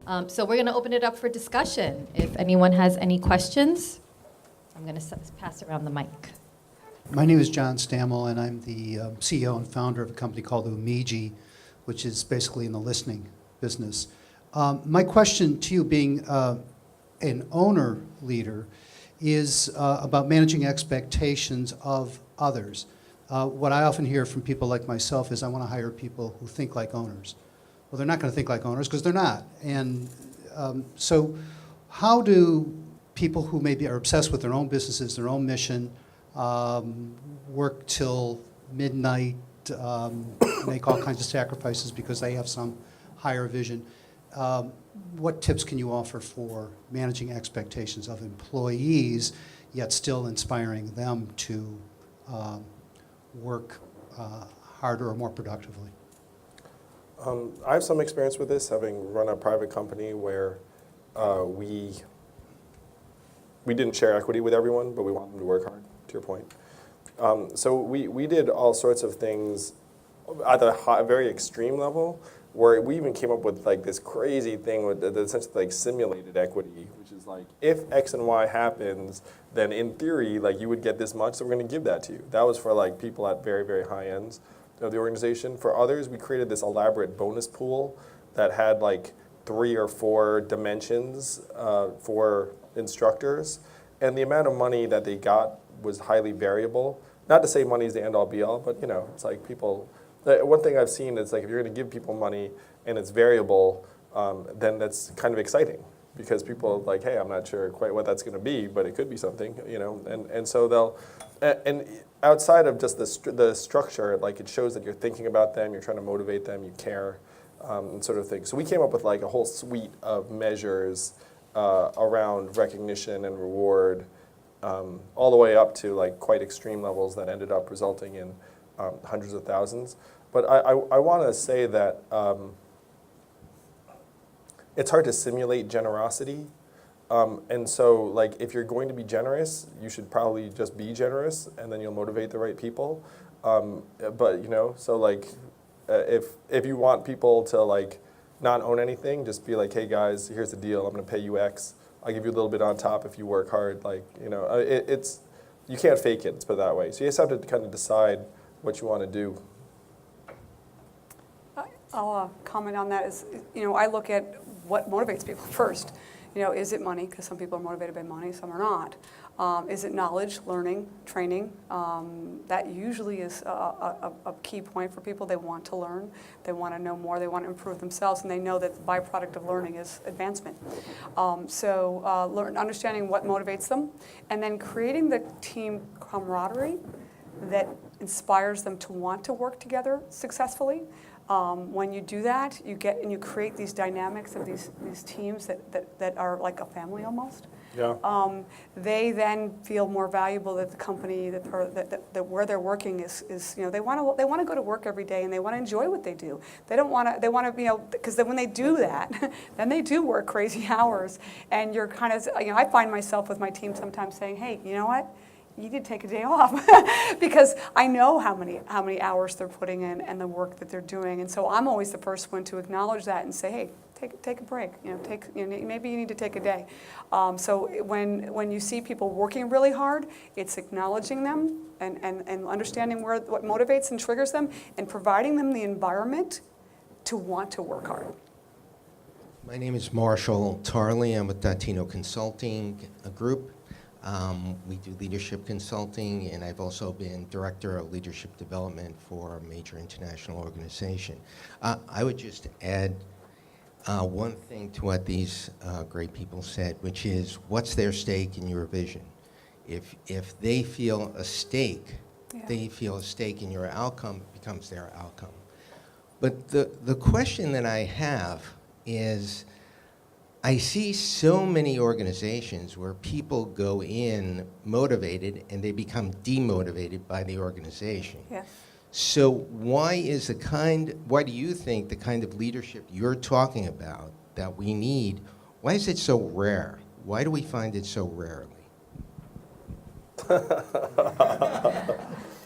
So we're going to open it up for discussion. If anyone has any questions, I'm going to pass around the mic. My name is John Stammel, and I'm the CEO and founder of a company called Umiji, which is basically in the listening business. My question to you, being an owner leader, is about managing expectations of others. What I often hear from people like myself is I want to hire people who think like owners. Well, they're not going to think like owners because they're not. And so how do people who maybe are obsessed with their own businesses, their own mission, work till midnight, make all kinds of sacrifices because they have some higher vision? What tips can you offer for managing expectations of employees, yet still inspiring them to work harder or more productively? I have some experience with this, having run a private company where we didn't share equity with everyone, but we wanted them to work hard, to your point. So we did all sorts of things at the very extreme level, where we even came up with like this crazy thing with the essentially like simulated equity, which is like, if X and Y happens, then in theory, like you would get this much, so we're going to give that to you. That was for like people at very, very high ends of the organization. For others, we created this elaborate bonus pool that had like 3 or 4 dimensions for instructors, and the amount of money that they got was highly variable. Not to say money is the end all be all, but you know, it's like people. One thing I've seen is like if you're going to give people money and it's variable, then that's kind of exciting because people are like, hey, I'm not sure quite what that's going to be, but it could be something, you know, and so they'll. And outside of just the structure, like it shows that you're thinking about them, you're trying to motivate them, you care, and sort of thing. So we came up with like a whole suite of measures around recognition and reward, all the way up to like quite extreme levels that ended up resulting in hundreds of thousands. But I want to say that it's hard to simulate generosity. And so like if you're going to be generous, you should probably just be generous, and then you'll motivate the right people. But you know, so like if you want people to like not own anything, just be like, hey guys, here's the deal. I'm going to pay you X. I'll give you a little bit on top if you work hard. Like, you know, it's you can't fake it. Let's put it that way. So you just have to kind of decide what you want to do. I'll comment on that. Is, you know, I look at what motivates people first. You know, is it money? Because some people are motivated by money, some are not. Is it knowledge, learning, training? That usually is a key point for people. They want to learn, they want to know more, they want to improve themselves, and they know that the byproduct of learning is advancement. Understanding what motivates them, and then creating the team camaraderie that inspires them to want to work together successfully. When you do that, you create these dynamics of these teams that are like a family almost. Yeah. They then feel more valuable that the company that where they're working is you know, they want to go to work every day and they want to enjoy what they do. They want to you know, because then when they do that, then they do work crazy hours, and you're kind of, you know, I find myself with my team sometimes saying, hey, you know what? You need to take a day off because I know how many hours they're putting in and the work that they're doing, and so I'm always the first one to acknowledge that and say, hey, take a break. You know, maybe you need to take a day. So when you see people working really hard, it's acknowledging them and understanding what motivates and triggers them, and providing them the environment to want to work hard. My name is Marshall Tarley. I'm with Latino Consulting Group. We do leadership consulting, and I've also been director of leadership development for a major international organization. I would just add one thing to what these great people said, which is, what's their stake in your vision? If they feel a stake, they feel a stake in your outcome, it becomes their outcome. But the question that I have is, I see so many organizations where people go in motivated and they become demotivated by the organization. Yes. So why do you think the kind of leadership you're talking about that we need, why is it so rare? Why do we find it so rarely?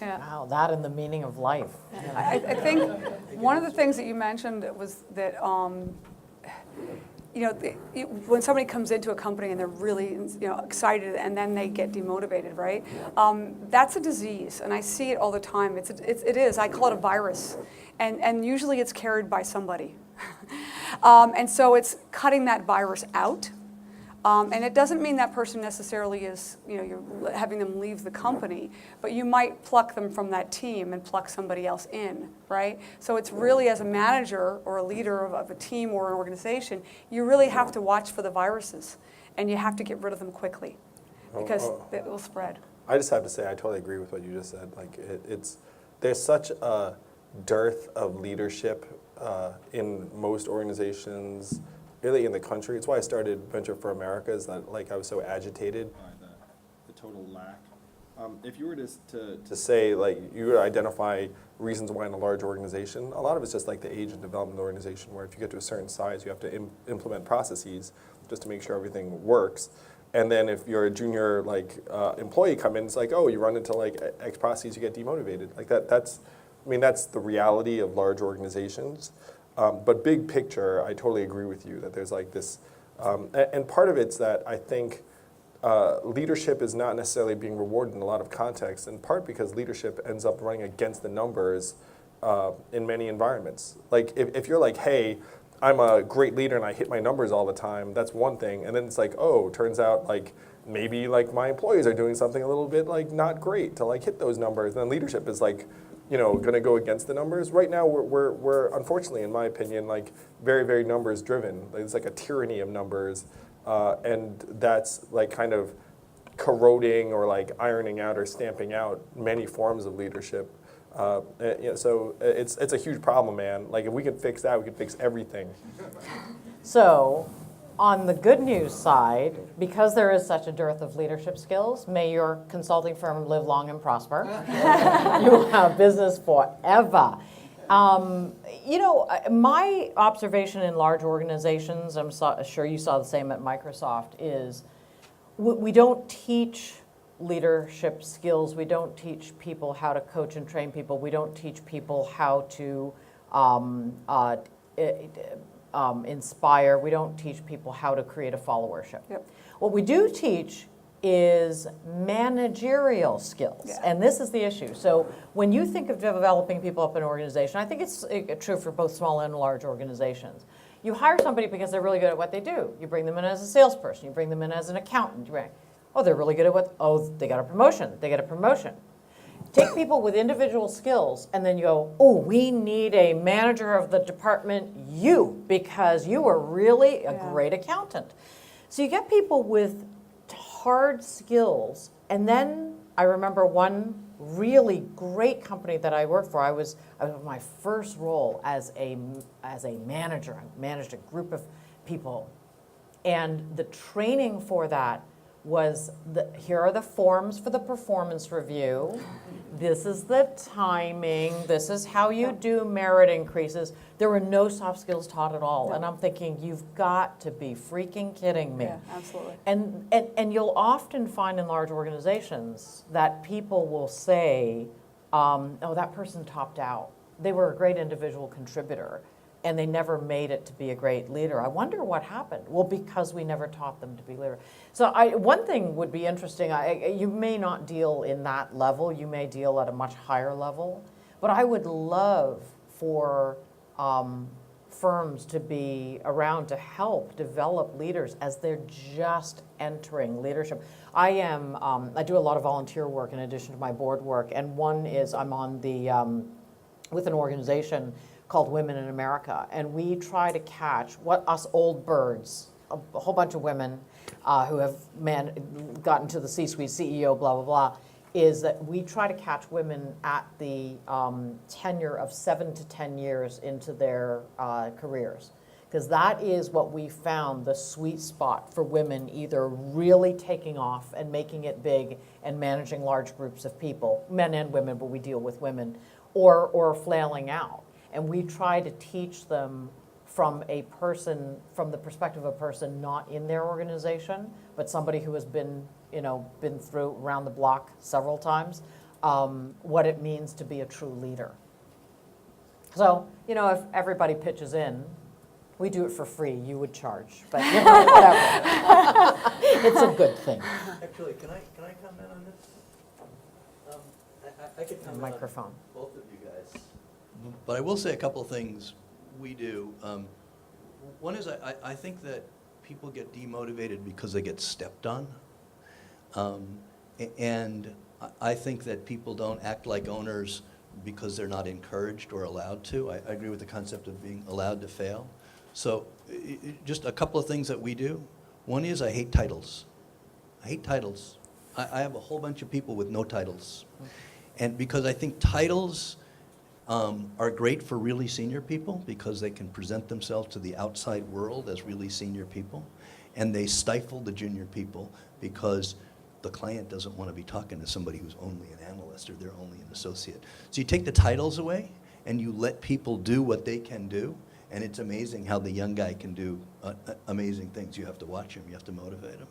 Yeah. Wow, that and the meaning of life. I think one of the things that you mentioned was that when somebody comes into a company and they're really excited and then they get demotivated, right? That's a disease, and I see it all the time. It is. I call it a virus, and usually it's carried by somebody. And so it's cutting that virus out. And it doesn't mean that person necessarily is, you're having them leave the company, but you might pluck them from that team and pluck somebody else in, right? So it's really, as a manager or a leader of a team or an organization, you really have to watch for the viruses, and you have to get rid of them quickly, because it will spread. I just have to say, I totally agree with what you just said. Like, there's such a dearth of leadership in most organizations, really in the country. It's why I started Venture for America, is that I was so agitated by the total lack. If you were to say, you were to identify reasons why in a large organization, a lot of it's just like the age and development organization, where if you get to a certain size, you have to implement processes just to make sure everything works. And then if you're a junior employee come in, it's you run into X processes, you get demotivated. That's the reality of large organizations. But big picture, I totally agree with you that there's this, and part of it's that I think leadership is not necessarily being rewarded in a lot of contexts, in part because leadership ends up running against the numbers in many environments. If you're hey, I'm a great leader and I hit my numbers all the time, that's one thing, and then it's turns out maybe my employees are doing something a little bit not great to hit those numbers, and then leadership is going to go against the numbers. Right now, we're unfortunately, in my opinion, very, very numbers driven. It's a tyranny of numbers, and that's kind of corroding or ironing out or stamping out many forms of leadership. So it's a huge problem, man. If we could fix that, we could fix everything. So, on the good news side, because there is such a dearth of leadership skills, may your consulting firm live long and prosper. You will have business forever. My observation in large organizations, I'm sure you saw the same at Microsoft, is we don't teach leadership skills. We don't teach people how to coach and train people. We don't teach people how to inspire. We don't teach people how to create a followership. Yep. What we do teach is managerial skills, Yeah. and this is the issue. So when you think of developing people up in an organization, I think it's true for both small and large organizations. You hire somebody because they're really good at what they do. You bring them in as a salesperson. You bring them in as an accountant. They're really good at they got a promotion. They get a promotion. Take people with individual skills, and then you go, we need a manager of the department, because you are really a great accountant. So you get people with hard skills, and then I remember one really great company that I worked for. I was my first role as a manager. I managed a group of people, and the training for that was here are the forms for the performance review. This is the timing. This is how you do merit increases. There were no soft skills taught at all. No. And I'm thinking, you've got to be freaking kidding me. Yeah, absolutely. And you'll often find in large organizations that people will say, that person topped out. They were a great individual contributor, and they never made it to be a great leader. I wonder what happened. Well, because we never taught them to be leader. So one thing would be interesting. You may not deal in that level. You may deal at a much higher level. But I would love for firms to be around to help develop leaders as they're just entering leadership. I do a lot of volunteer work in addition to my board work, and one is I'm on the with an organization called Women in America, and we try to catch us old birds, a whole bunch of women who have gotten to the C-suite, CEO, blah, blah, blah, is that we try to catch women at the tenure of 7 to 10 years into their careers. Because that is what we found the sweet spot for women, either really taking off and making it big and managing large groups of people, men and women, but we deal with women, or flailing out. And we try to teach them from the perspective of a person not in their organization, but somebody who has been through around the block several times, what it means to be a true leader. So, if everybody pitches in, We do it for free. You would charge, but you know, whatever. It's a good thing. Actually, can I comment on this? I could comment Microphone. on both of you guys. But I will say a couple of things we do. One is I think that people get demotivated because they get stepped on. And I think that people don't act like owners because they're not encouraged or allowed to. I agree with the concept of being allowed to fail. So just a couple of things that we do. One is I hate titles. I hate titles. I have a whole bunch of people with no titles. And because I think titles are great for really senior people because they can present themselves to the outside world as really senior people. And they stifle the junior people because the client doesn't want to be talking to somebody who's only an analyst or they're only an associate. So you take the titles away and you let people do what they can do. And it's amazing how the young guy can do amazing things. You have to watch him. You have to motivate him.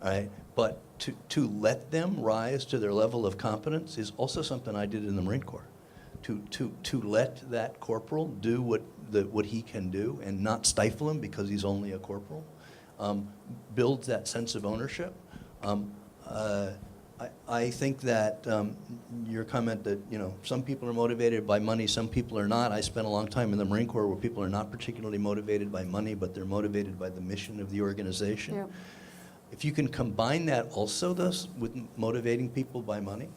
All right? But to let them rise to their level of competence is also something I did in the Marine Corps. To let that corporal do what he can do and not stifle him because he's only a corporal builds that sense of ownership. I think that your comment that, you know, some people are motivated by money, some people are not. I spent a long time in the Marine Corps where people are not particularly motivated by money, but they're motivated by the mission of the organization. Yeah. If you can combine that also, thus, with motivating people by money.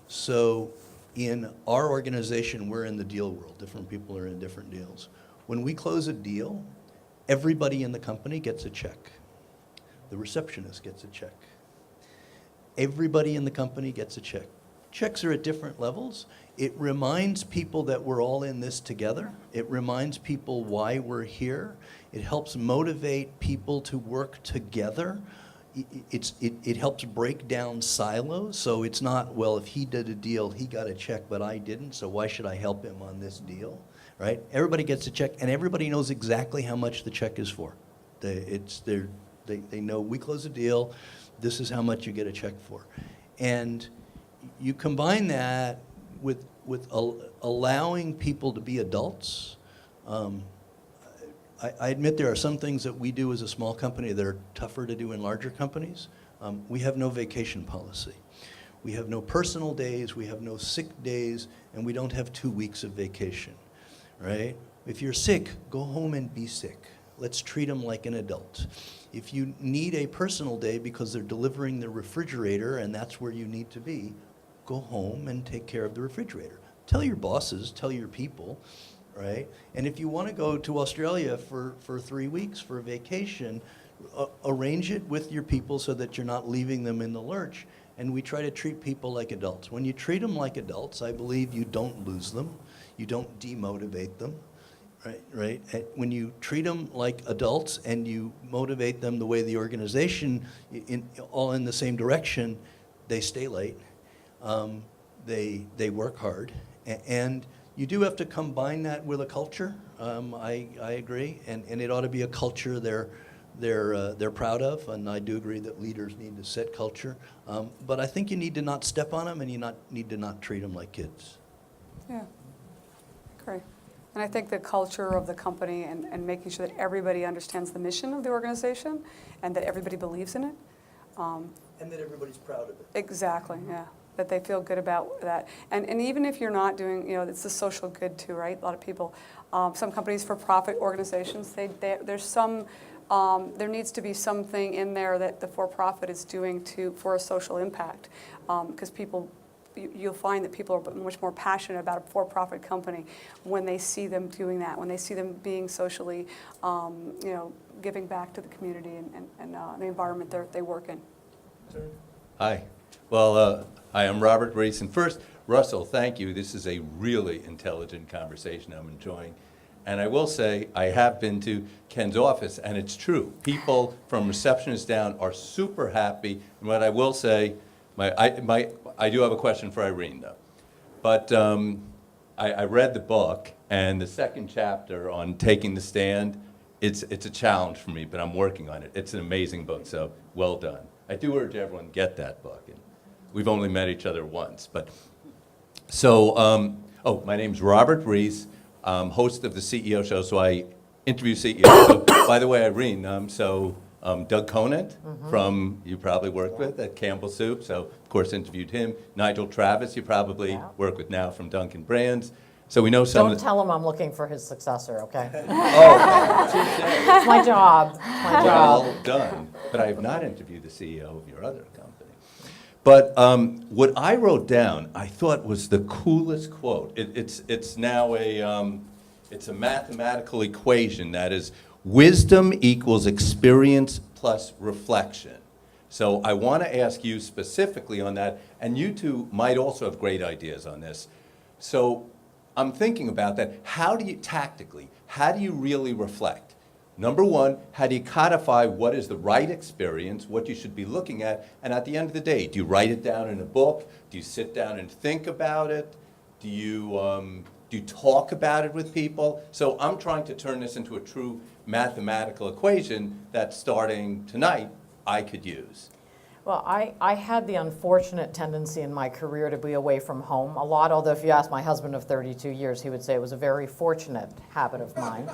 So in our organization, we're in the deal world. Different people are in different deals. When we close a deal, everybody in the company gets a check. The receptionist gets a check. Everybody in the company gets a check. Checks are at different levels. It reminds people that we're all in this together. It reminds people why we're here. It helps motivate people to work together. It helps break down silos. So it's not, well, if he did a deal, he got a check, but I didn't, so why should I help him on this deal, right? Everybody gets a check, and everybody knows exactly how much the check is for. They know we close a deal, this is how much you get a check for. And you combine that with allowing people to be adults. I admit there are some things that we do as a small company that are tougher to do in larger companies. We have no vacation policy. We have no personal days, we have no sick days, and we don't have 2 weeks of vacation, right? If you're sick, go home and be sick. Let's treat them like an adult. If you need a personal day because they're delivering the refrigerator and that's where you need to be, go home and take care of the refrigerator. Tell your bosses, tell your people, right? And if you want to go to Australia for 3 weeks for a vacation, arrange it with your people so that you're not leaving them in the lurch. And we try to treat people like adults. When you treat them like adults, I believe you don't lose them. You don't demotivate them. Right? When you treat them like adults and you motivate them the way the organization, all in the same direction, they stay late, they work hard, and you do have to combine that with a culture. I agree, and it ought to be a culture they're proud of, and I do agree that leaders need to set culture. But I think you need to not step on them, and you need to not treat them like kids. Yeah, great. And I think the culture of the company and making sure that everybody understands the mission of the organization and that everybody believes in it. And that everybody's proud of it. Exactly, yeah. That they feel good about that. And even if you're not doing, you know, it's the social good too, right? A lot of people, some companies for-profit organizations, there's some, there needs to be something in there that the for-profit is doing for a social impact. Because people, you'll find that people are much more passionate about a for-profit company when they see them doing that, when they see them being socially, you know, giving back to the community and the environment they work in. Hi. Well, hi, I'm Robert Reese. And first, Russell, thank you. This is a really intelligent conversation I'm enjoying. And I will say, I have been to Ken's office, and it's true. People from receptionists down are super happy. And what I will say, I do have a question for Irene, though. But I read the book, and the second chapter on taking the stand, it's a challenge for me, but I'm working on it. It's an amazing book, so well done. I do urge everyone to get that book. And we've only met each other once. But so, my name's Robert Reese, host of the CEO Show, so I interview CEOs. So, by the way, Irene, Doug Conant from, you probably worked with at Campbell Soup, so of course interviewed him. Nigel Travis, you probably work with now from Dunkin Brands. So we know some Don't of the... tell him I'm looking for his successor, okay? Oh, touche. It's my job, it's my job. Well done. But I have not interviewed the CEO of your other company. But what I wrote down, I thought was the coolest quote. It's now it's a mathematical equation that is wisdom equals experience plus reflection. So I want to ask you specifically on that, and you two might also have great ideas on this. So I'm thinking about that. How do you really reflect? Number one, how do you codify what is the right experience, what you should be looking at, and at the end of the day, do you write it down in a book? Do you sit down and think about it? Do you talk about it with people? So I'm trying to turn this into a true mathematical equation that starting tonight, I could use. Well, I had the unfortunate tendency in my career to be away from home a lot, although if you ask my husband of 32 years, he would say it was a very fortunate habit of mine.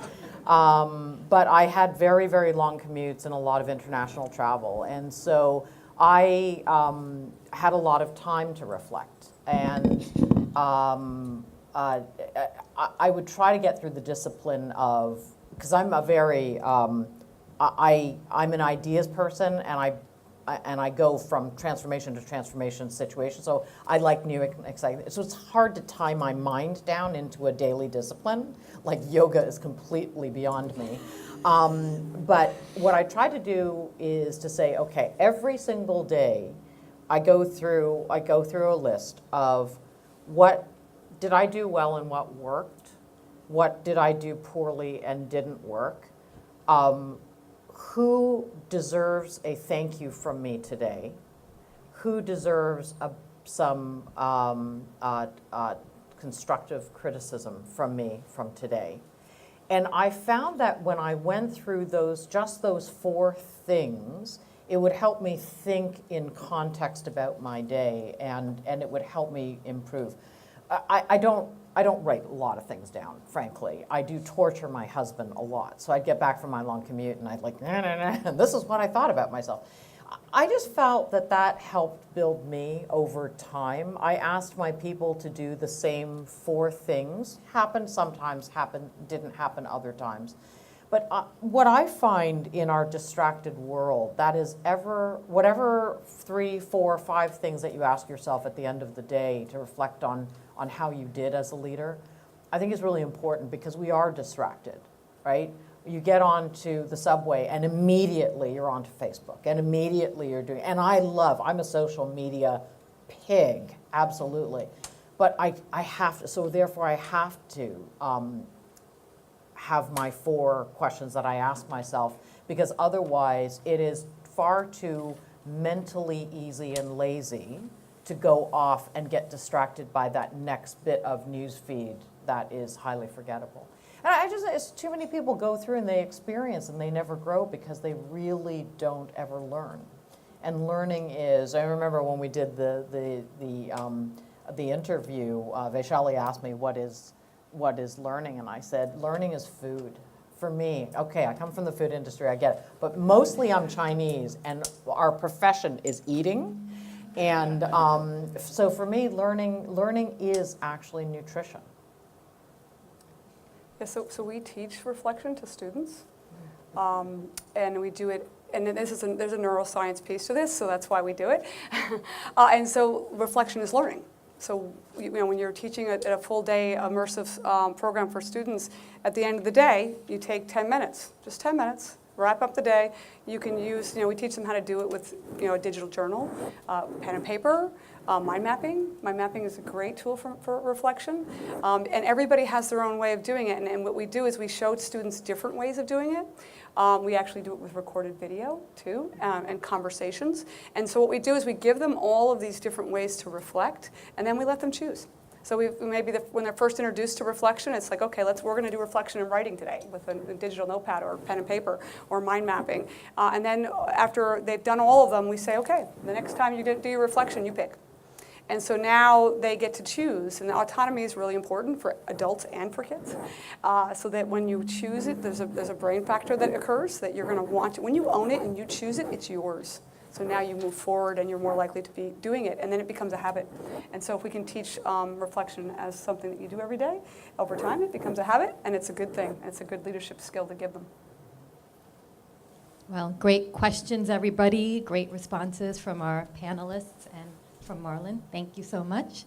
But I had very, very long commutes and a lot of international travel. And so I had a lot of time to reflect. And I would try to get through the discipline of, because I'm a very, I'm an ideas person, and I go from transformation to transformation situation. So I like new and exciting. So it's hard to tie my mind down into a daily discipline. Like yoga is completely beyond me. But what I try to do is to say, okay, every single day, I go through a list of what did I do well and what worked, what did I do poorly and didn't work. Who deserves a thank you from me today? Who deserves some constructive criticism from me from today? And I found that when I went through just those 4 things, it would help me think in context about my day, and it would help me improve. I don't write a lot of things down, frankly. I do torture my husband a lot. So I'd get back from my long commute and I'd like, and this is what I thought about myself. I just felt that helped build me over time. I asked my people to do the same 4 things. Happened sometimes, didn't happen other times. But what I find in our distracted world, that is whatever 3, 4, 5 things that you ask yourself at the end of the day to reflect on how you did as a leader, I think is really important because we are distracted, right? You get onto the subway and immediately you're onto Facebook and immediately you're doing, and I'm a social media pig, absolutely. But I have to, so therefore I have to have my 4 questions that I ask myself, because otherwise it is far too mentally easy and lazy to go off and get distracted by that next bit of news feed that is highly forgettable. And it's too many people go through and they experience and they never grow because they really don't ever learn. And learning is, I remember when we did the interview, Vaishali asked me what is learning, and I said, learning is food. For me, okay, I come from the food industry, I get it, but mostly I'm Chinese, and our profession is eating. And so for me, learning is actually nutrition. Yeah, so we teach reflection to students, and we do it, and there's a neuroscience piece to this, so that's why we do it. And so reflection is learning. So when you're teaching a full day immersive program for students, at the end of the day, you take 10 minutes, just 10 minutes, wrap up the day. You can use, we teach them how to do it with, a digital journal, pen and paper, mind mapping. Mind mapping is a great tool for reflection. And everybody has their own way of doing it. And what we do is we show students different ways of doing it. We actually do it with recorded video, too, and conversations. And so what we do is we give them all of these different ways to reflect, and then we let them choose. So when they're first introduced to reflection, it's like, okay, we're going to do reflection in writing today with a digital notepad or pen and paper or mind mapping. And then after they've done all of them, we say, okay, the next time you do your reflection, you pick. And so now they get to choose, and autonomy is really important for adults and for kids, so that when you choose it, there's a brain factor that occurs that you're going to want to. When you own it and you choose it, it's yours. So now you move forward and you're more likely to be doing it, and then it becomes a habit. And so if we can teach reflection as something that you do every day, over time it becomes a habit, and it's a good thing. It's a good leadership skill to give them. Well, great questions, everybody. Great responses from our panelists and from Marlin. Thank you so much.